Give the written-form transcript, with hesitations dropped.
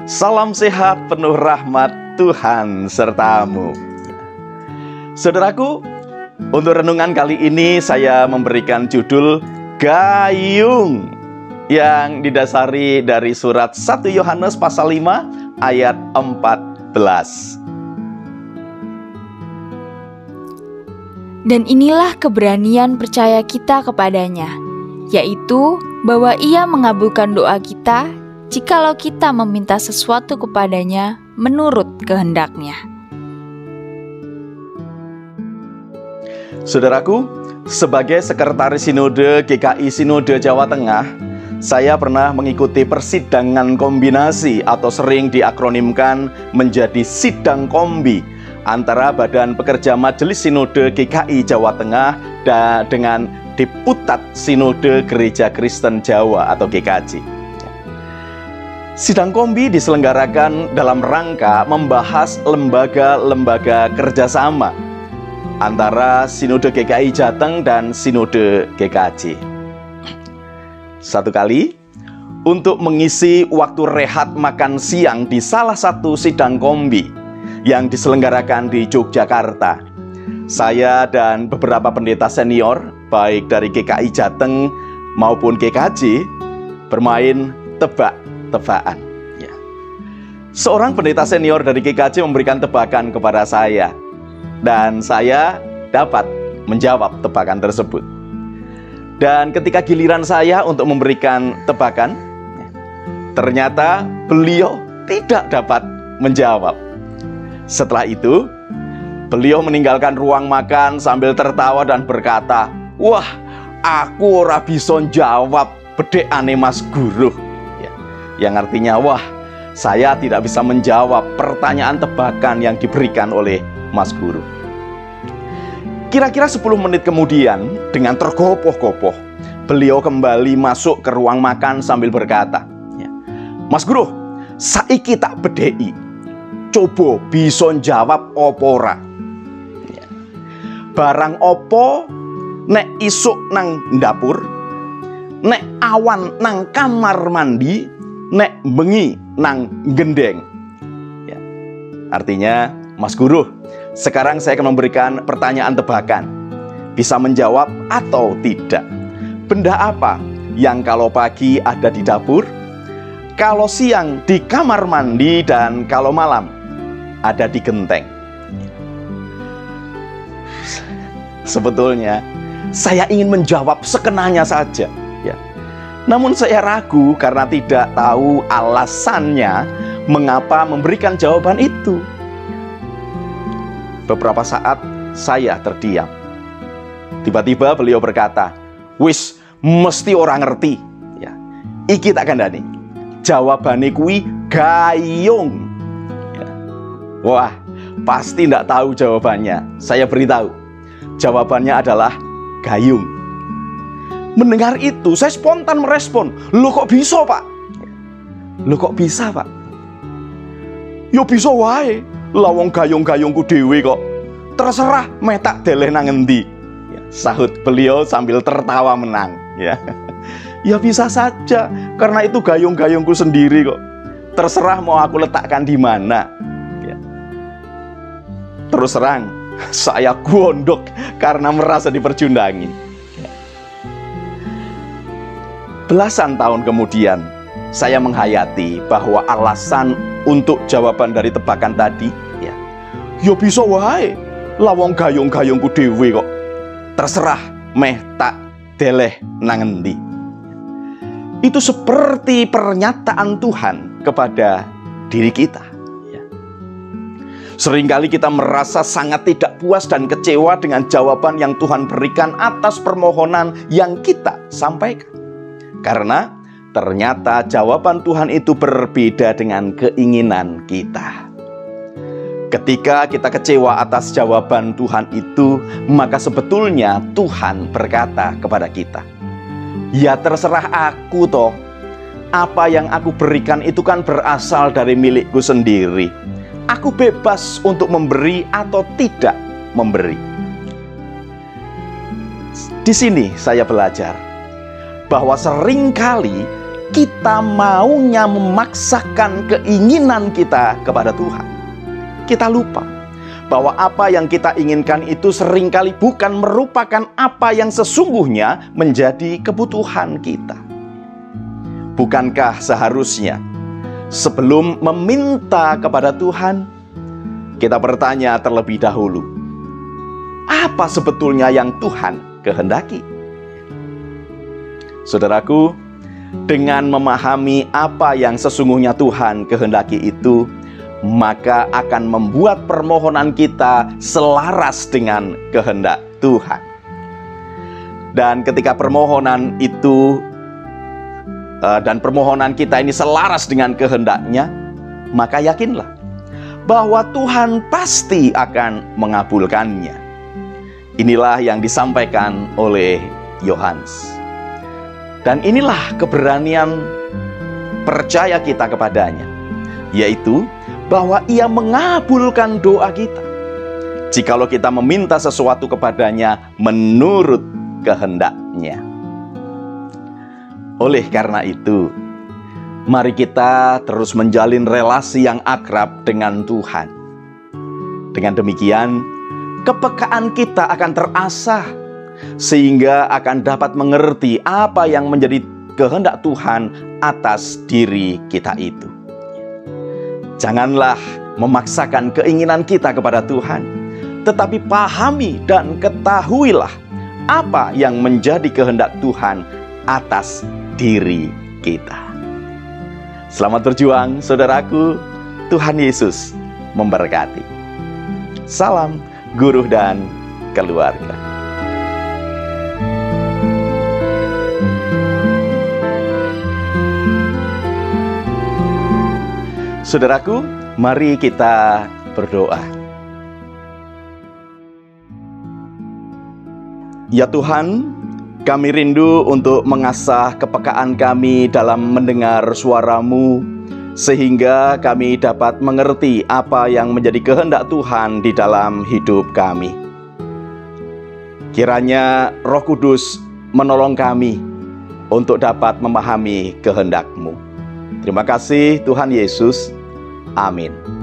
Salam sehat penuh rahmat Tuhan sertamu. Saudaraku, untuk renungan kali ini saya memberikan judul Gayung, yang didasari dari surat 1 Yohanes pasal 5 ayat 14. Dan inilah keberanian percaya kita kepadanya, yaitu bahwa Ia mengabulkan doa kita jikalau kita meminta sesuatu kepadanya menurut kehendak-Nya. Saudaraku, sebagai Sekretaris Sinode GKI Sinode Jawa Tengah, saya pernah mengikuti persidangan kombinasi atau sering diakronimkan menjadi sidang kombi antara Badan Pekerja Majelis Sinode GKI Jawa Tengah dengan Deputat Sinode Gereja Kristen Jawa atau GKJ. Sidang kombi diselenggarakan dalam rangka membahas lembaga-lembaga kerjasama antara Sinode GKI Jateng dan Sinode GKJ. Satu kali, untuk mengisi waktu rehat makan siang di salah satu sidang kombi yang diselenggarakan di Yogyakarta, saya dan beberapa pendeta senior, baik dari GKI Jateng maupun GKJ, bermain tebak-tebakan. Ya. Seorang pendeta senior dari GKJ memberikan tebakan kepada saya, dan saya dapat menjawab tebakan tersebut. Dan ketika giliran saya untuk memberikan tebakan, ternyata beliau tidak dapat menjawab. Setelah itu, beliau meninggalkan ruang makan sambil tertawa dan berkata, "Wah, aku ora bisa jawab bedekane Mas Guru." Yang artinya, wah, saya tidak bisa menjawab pertanyaan tebakan yang diberikan oleh Mas Guru. Kira-kira 10 menit kemudian, dengan tergopoh-gopoh, beliau kembali masuk ke ruang makan sambil berkata, "Mas Guru, saiki tak bedheki. Coba bisa jawab opo ora? Barang opo nek isuk nang dapur, nek awan nang kamar mandi, nek bengi nang gendeng." Ya. Artinya, Mas Guru, sekarang saya akan memberikan pertanyaan tebakan. Bisa menjawab atau tidak. Benda apa yang kalau pagi ada di dapur, kalau siang di kamar mandi, dan kalau malam ada di genteng? Sebetulnya, saya ingin menjawab sekenanya saja. Namun saya ragu karena tidak tahu alasannya mengapa memberikan jawaban itu. Beberapa saat saya terdiam. Tiba-tiba beliau berkata, "Wis, mesti orang ngerti. Ya, iki tak kandhani. Jawabane kuwi gayung." Ya. Wah, pasti tidak tahu jawabannya. Saya beritahu, jawabannya adalah gayung. Mendengar itu, saya spontan merespon, "Loh kok bisa, Pak? Loh kok bisa, Pak? Yo bisa wae, lawang gayung-gayungku dewe kok. Terserah meh tak deleh nang endi." Ya, sahut beliau sambil tertawa menang. Ya, ya bisa saja, karena itu gayung-gayungku sendiri kok. Terserah mau aku letakkan di mana. Ya. Terus terang, saya gondok karena merasa dipercundangi. Belasan tahun kemudian, saya menghayati bahwa alasan untuk jawaban dari tebakan tadi, ya bisa wae, lawang gayung-gayungku dewe kok. Terserah meh tak deleh nang endi. Itu seperti pernyataan Tuhan kepada diri kita. Ya. Seringkali kita merasa sangat tidak puas dan kecewa dengan jawaban yang Tuhan berikan atas permohonan yang kita sampaikan. Karena ternyata jawaban Tuhan itu berbeda dengan keinginan kita. Ketika kita kecewa atas jawaban Tuhan itu, maka sebetulnya Tuhan berkata kepada kita, "Ya terserah aku toh. Apa yang aku berikan itu kan berasal dari milikku sendiri. Aku bebas untuk memberi atau tidak memberi." Di sini saya belajar bahwa seringkali kita maunya memaksakan keinginan kita kepada Tuhan. Kita lupa bahwa apa yang kita inginkan itu seringkali bukan merupakan apa yang sesungguhnya menjadi kebutuhan kita. Bukankah seharusnya sebelum meminta kepada Tuhan, kita bertanya terlebih dahulu, apa sebetulnya yang Tuhan kehendaki? Saudaraku, dengan memahami apa yang sesungguhnya Tuhan kehendaki itu, maka akan membuat permohonan kita selaras dengan kehendak Tuhan. Dan ketika permohonan itu dan permohonan kita ini selaras dengan kehendaknya, maka yakinlah bahwa Tuhan pasti akan mengabulkannya. Inilah yang disampaikan oleh Yohanes. Dan inilah keberanian percaya kita kepadanya, yaitu bahwa Ia mengabulkan doa kita jikalau kita meminta sesuatu kepadanya menurut kehendaknya. Oleh karena itu, mari kita terus menjalin relasi yang akrab dengan Tuhan. Dengan demikian, kepekaan kita akan terasah, sehingga akan dapat mengerti apa yang menjadi kehendak Tuhan atas diri kita itu. Janganlah memaksakan keinginan kita kepada Tuhan, tetapi pahami dan ketahuilah apa yang menjadi kehendak Tuhan atas diri kita. Selamat berjuang, saudaraku. Tuhan Yesus memberkati. Salam guru dan keluarga. Saudaraku, mari kita berdoa. Ya Tuhan, kami rindu untuk mengasah kepekaan kami dalam mendengar suara-Mu, sehingga kami dapat mengerti apa yang menjadi kehendak Tuhan di dalam hidup kami. Kiranya Roh Kudus menolong kami untuk dapat memahami kehendak-Mu. Terima kasih Tuhan Yesus. Amin.